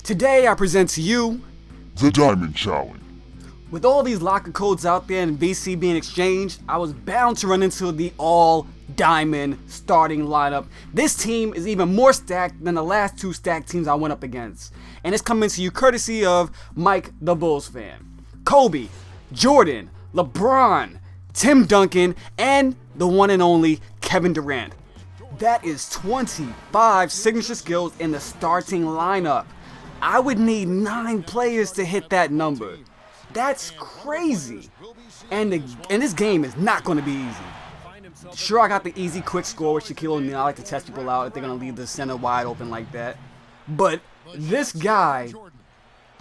Today I present to you the Diamond Challenge. With all these locker codes out there and VC being exchanged, I was bound to run into the all-diamond starting lineup. This team is even more stacked than the last two stacked teams I went up against. And it's coming to you courtesy of Mike the Bulls fan. Kobe, Jordan, LeBron, Tim Duncan, and the one and only Kevin Durant. That is 25 signature skills in the starting lineup. I would need 9 players to hit that number. That's crazy. And this game is not going to be easy. Sure, I got the easy quick score with Shaquille O'Neal. I like to test people out if they're going to leave the center wide open like that. But this guy,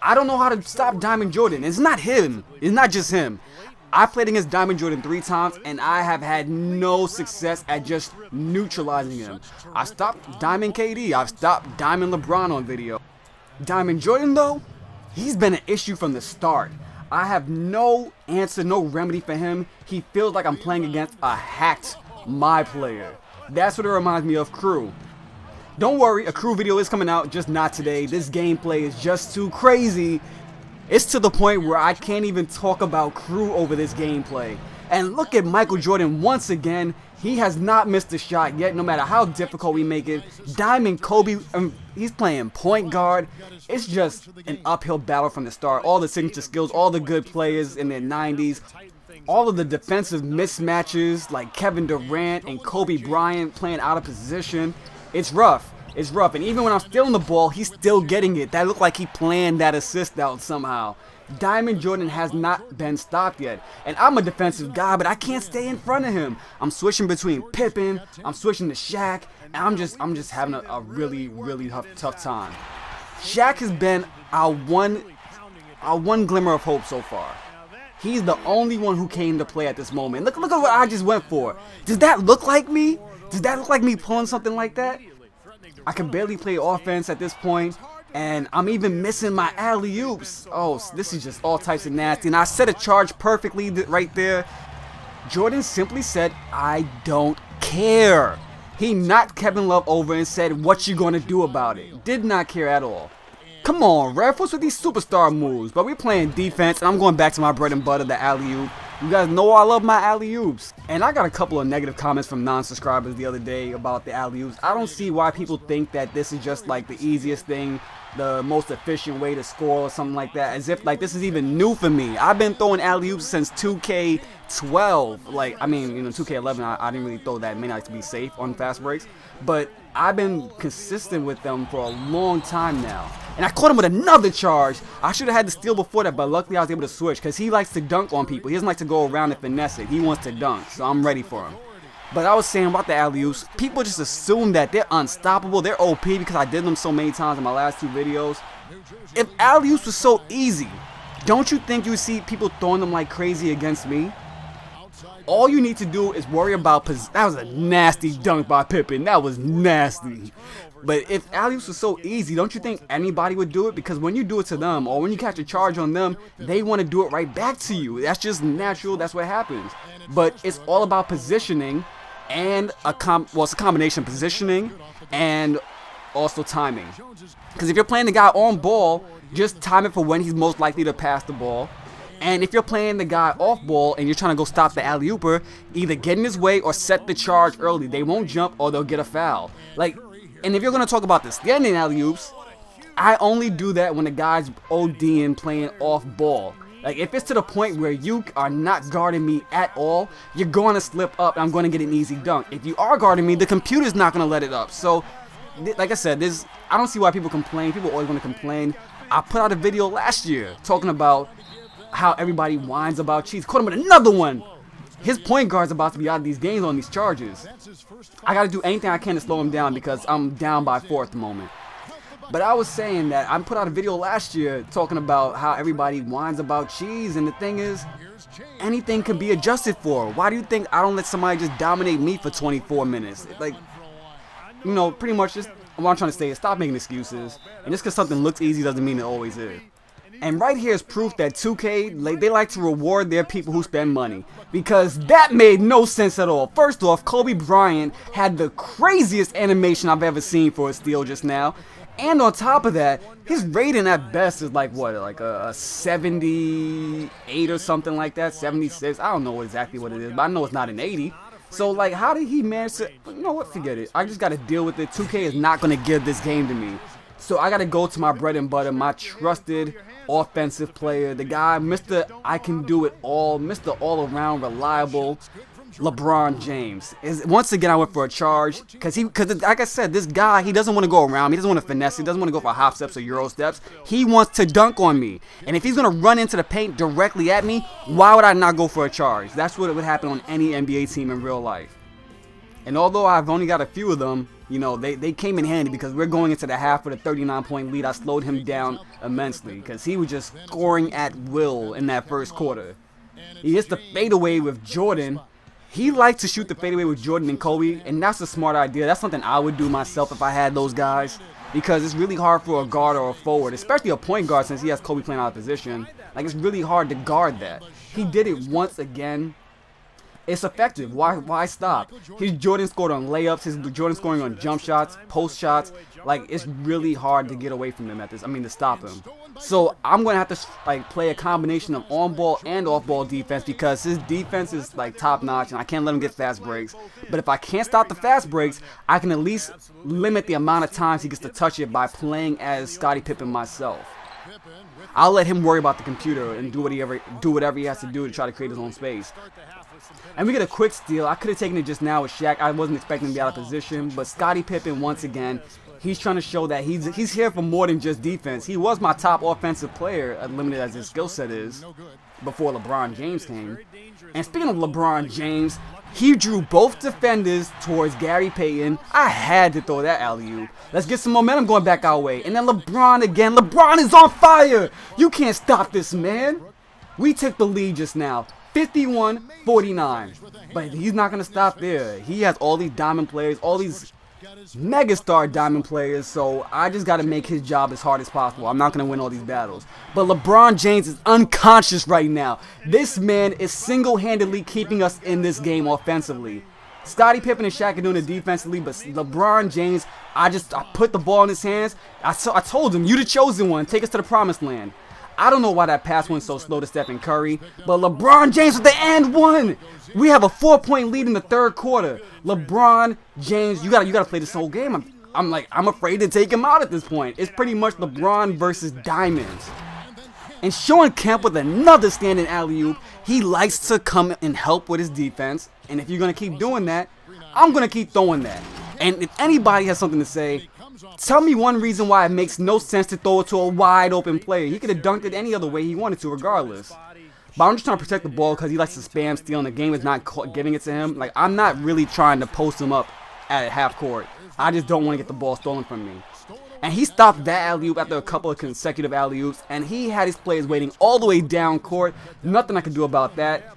I don't know how to stop Diamond Jordan. It's not him. It's not just him. I played against Diamond Jordan 3 times, and I have had no success at just neutralizing him. I stopped Diamond KD. I've stopped Diamond LeBron on video. Diamond Jordan, though, he's been an issue from the start. I have no answer, no remedy for him. He feels like I'm playing against a hacked my player. That's what it reminds me of Crew. Don't worry, a Crew video is coming out, just not today. This gameplay is just too crazy. It's to the point where I can't even talk about Crew over this gameplay. And look at Michael Jordan once again. He has not missed a shot yet, no matter how difficult we make it. Diamond Kobe, he's playing point guard. It's just an uphill battle from the start. All the signature skills, all the good players in their 90s. All of the defensive mismatches like Kevin Durant and Kobe Bryant playing out of position. It's rough. It's rough. And even when I'm stealing the ball, he's still getting it. That looked like he planned that assist out somehow. Diamond Jordan has not been stopped yet. And I'm a defensive guy, but I can't stay in front of him. I'm switching between Pippen, I'm switching to Shaq, and I'm just having a really tough time. Shaq has been our one glimmer of hope so far. He's the only one who came to play at this moment. Look at what I just went for. Does that look like me? Does that look like me pulling something like that? I can barely play offense at this point. And I'm even missing my alley-oops. Oh, this is just all types of nasty. And I set a charge perfectly right there. Jordan simply said, I don't care. He knocked Kevin Love over and said, what you gonna do about it? Did not care at all. Come on, ref, what's with these superstar moves? But we're playing defense, and I'm going back to my bread and butter, the alley-oop. You guys know I love my alley-oops. And I got a couple of negative comments from non-subscribers the other day about the alley-oops. I don't see why people think that this is just like the easiest thing, the most efficient way to score or something like that, as if like this is even new for me. I've been throwing alley-oops since 2K12. Like, I mean, you know, 2K11, I didn't really throw that many to be safe on fast breaks, but I've been consistent with them for a long time now. And I caught him with another charge. I should have had the steal before that, but luckily I was able to switch because he likes to dunk on people. He doesn't like to go around and finesse it. He wants to dunk, so I'm ready for him. But I was saying about the alley-oops, people just assume that they're unstoppable, they're OP because I did them so many times in my last 2 videos. If alley-oops was so easy, don't you think you would see people throwing them like crazy against me? All you need to do is worry about that was a nasty dunk by Pippen. That was nasty. But if alley-oops was so easy, don't you think anybody would do it? Because when you do it to them, or when you catch a charge on them, they want to do it right back to you. That's just natural. That's what happens. But it's all about positioning, and it's a combination of positioning and also timing. Because if you're playing the guy on ball, just time it for when he's most likely to pass the ball. And if you're playing the guy off ball and you're trying to go stop the alley-ooper, either get in his way or set the charge early. They won't jump or they'll get a foul. Like, and if you're going to talk about the standing alley-oops, I only do that when the guy's ODing playing off ball. Like, if it's to the point where you are not guarding me at all, you're going to slip up and I'm going to get an easy dunk. If you are guarding me, the computer's not going to let it up. So, like I said, I don't see why people complain. People always want to complain. I put out a video last year talking about how everybody whines about cheats. Caught him with another one. His point guard's about to be out of these games on these charges. I got to do anything I can to slow him down because I'm down by 4 at the moment. But I was saying that I put out a video last year talking about how everybody whines about cheese, and the thing is, anything can be adjusted for. Why do you think I don't let somebody just dominate me for 24 minutes? Like, you know, pretty much just what I'm trying to say is stop making excuses. And just because something looks easy doesn't mean it always is. And right here is proof that 2K, they like to reward their people who spend money. Because that made no sense at all. First off, Kobe Bryant had the craziest animation I've ever seen for a steal just now. And on top of that, his rating at best is like what, like a 78 or something like that, 76. I don't know exactly what it is, but I know it's not an 80. So like, how did he manage to, you know what, forget it. I just got to deal with it. 2K is not going to give this game to me. So I got to go to my bread and butter, my trusted offensive player, the guy, Mr. I can do it all, Mr. all around reliable, LeBron James. Once again, I went for a charge because like I said, this guy, he doesn't want to go around me. He doesn't want to finesse. He doesn't want to go for hop steps or Euro steps. He wants to dunk on me. And if he's going to run into the paint directly at me, why would I not go for a charge? That's what would happen on any NBA team in real life. And although I've only got a few of them, you know, they came in handy because we're going into the half with a 39-point lead. I slowed him down immensely because he was just scoring at will in that first quarter. He hits the fadeaway with Jordan. He likes to shoot the fadeaway with Jordan and Kobe, and that's a smart idea. That's something I would do myself if I had those guys, because it's really hard for a guard or a forward, especially a point guard since he has Kobe playing out of position. Like, it's really hard to guard that. He did it once again. It's effective. Why stop? His Jordan scored on layups. His Jordan scoring on jump shots, post shots. Like, it's really hard to get away from him at this. I mean, to stop him. So I'm gonna have to like play a combination of on-ball and off-ball defense because his defense is like top-notch, and I can't let him get fast breaks. But if I can't stop the fast breaks, I can at least limit the amount of times he gets to touch it by playing as Scottie Pippen myself. I'll let him worry about the computer and do whatever he has to do to try to create his own space. And we get a quick steal. I could have taken it just now with Shaq. I wasn't expecting him to be out of position. But Scottie Pippen, once again, he's trying to show that he's here for more than just defense. He was my top offensive player, as limited as his skill set is, before LeBron James came. And speaking of LeBron James, he drew both defenders towards Gary Payton. I had to throw that alley-oop. Let's get some momentum going back our way. And then LeBron again. LeBron is on fire. You can't stop this man. We took the lead just now. 51-49. But he's not going to stop there. He has all these diamond players, all these megastar diamond players, so I just got to make his job as hard as possible. I'm not going to win all these battles. But LeBron James is unconscious right now. This man is single-handedly keeping us in this game offensively. Scottie Pippen and Shaq are doing it defensively, but LeBron James, I put the ball in his hands. I told him, you the chosen one. Take us to the promised land. I don't know why that pass went so slow to Stephen Curry, but LeBron James with the and one. We have a 4-point lead in the third quarter. LeBron James, you gotta play this whole game. I'm afraid to take him out at this point. It's pretty much LeBron versus diamonds. And Sean Kemp with another standing alley-oop. He likes to come and help with his defense. And if you're gonna keep doing that, I'm gonna keep throwing that. And if anybody has something to say, tell me one reason why it makes no sense to throw it to a wide open player. He could have dunked it any other way he wanted to regardless. But I'm just trying to protect the ball because he likes to spam steal and the game is not giving it to him. Like, I'm not really trying to post him up at half court. I just don't want to get the ball stolen from me. And he stopped that alley-oop after a couple of consecutive alley-oops, and he had his players waiting all the way down court. Nothing I could do about that.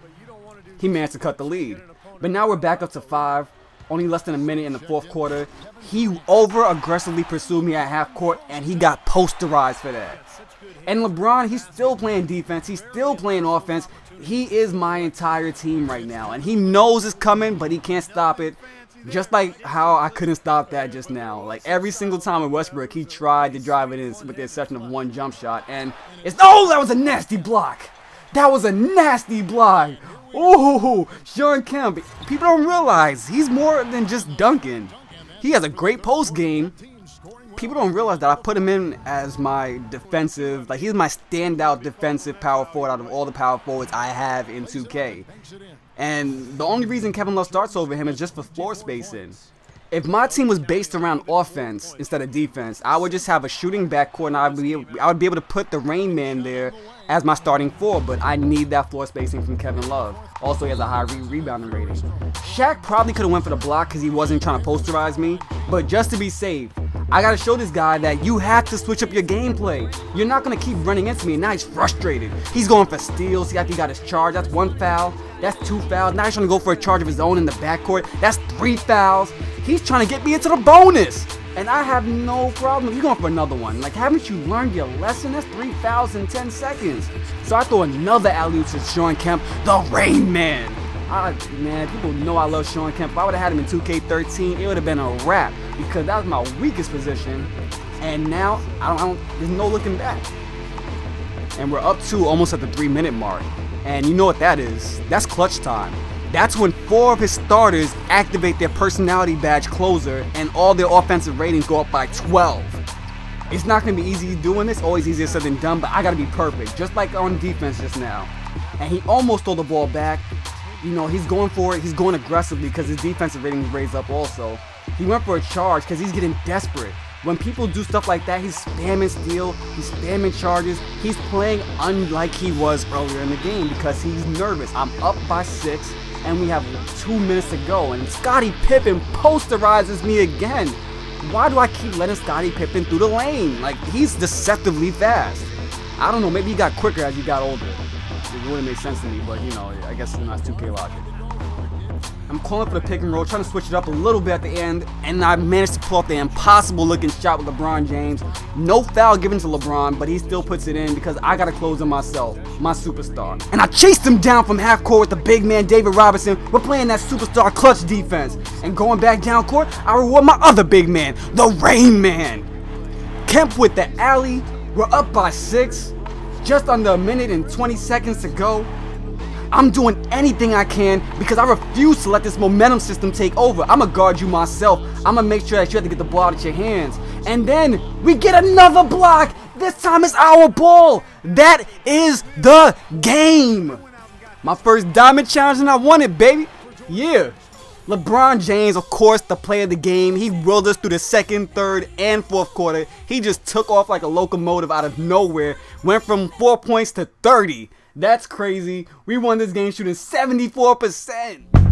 He managed to cut the lead. But now we're back up to 5. Only less than a minute in the fourth quarter. He over-aggressively pursued me at half court, and he got posterized for that. And LeBron, he's still playing defense. He's still playing offense. He is my entire team right now, and he knows it's coming, but he can't stop it. Just like how I couldn't stop that just now. Like, every single time with Westbrook, he tried to drive it in with the exception of one jump shot, and it's, oh, that was a nasty block. That was a nasty block. Ooh, Sean Kemp. People don't realize he's more than just Duncan. He has a great post game. People don't realize that I put him in as my defensive, like, he's my standout defensive power forward out of all the power forwards I have in 2K. And the only reason Kevin Love starts over him is just for floor spacing. If my team was based around offense instead of defense, I would just have a shooting backcourt, and I would be able to put the Rain Man there as my starting four, but I need that floor spacing from Kevin Love. Also, he has a high rebounding rating. Shaq probably could have went for the block because he wasn't trying to posterize me, but just to be safe, I got to show this guy that you have to switch up your gameplay. You're not going to keep running into me, and now he's frustrated. He's going for steals. See, after he got his charge, that's 1 foul. That's 2 fouls. Now he's trying to go for a charge of his own in the backcourt. That's 3 fouls. He's trying to get me into the bonus. And I have no problem. He's going for another one. Like, haven't you learned your lesson? That's 3 fouls in 10 seconds. So I throw another alley-oop to Sean Kemp, the Rain Man. Man, people know I love Sean Kemp. If I would have had him in 2K13, it would have been a wrap because that was my weakest position. And now, there's no looking back. And we're up to almost at the 3-minute mark. And you know what that is? That's clutch time. That's when 4 of his starters activate their personality badge closer and all their offensive ratings go up by 12. It's not going to be easy doing this, always easier said than done, but I got to be perfect, just like on defense just now. And he almost stole the ball back. You know, he's going for it, he's going aggressively because his defensive rating is raised up also. He went for a charge because he's getting desperate. When people do stuff like that, he's spamming steal, he's spamming charges. He's playing unlike he was earlier in the game because he's nervous. I'm up by 6 and we have 2 minutes to go. And Scottie Pippen posterizes me again. Why do I keep letting Scottie Pippen through the lane? Like, he's deceptively fast. I don't know, maybe he got quicker as he got older. It wouldn't make sense to me, but you know, I guess it's not 2K logic. I'm calling for the pick and roll, trying to switch it up a little bit at the end, and I managed to pull off the impossible looking shot with LeBron James. No foul given to LeBron, but he still puts it in because I gotta close him myself, my superstar. And I chased him down from half court with the big man David Robinson. We're playing that superstar clutch defense. And going back down court, I reward my other big man, the Rain Man. Kemp with the alley. We're up by 6. Just under a minute and 20 seconds to go. I'm doing anything I can because I refuse to let this momentum system take over. I'm going to guard you myself. I'm going to make sure that you have to get the ball out of your hands. And then we get another block. This time it's our ball. That is the game. My first diamond challenge and I won it, baby. Yeah. LeBron James, of course, the player of the game. He willed us through the 2nd, 3rd, and 4th quarter. He just took off like a locomotive out of nowhere. Went from 4 points to 30. That's crazy. We won this game shooting 74%.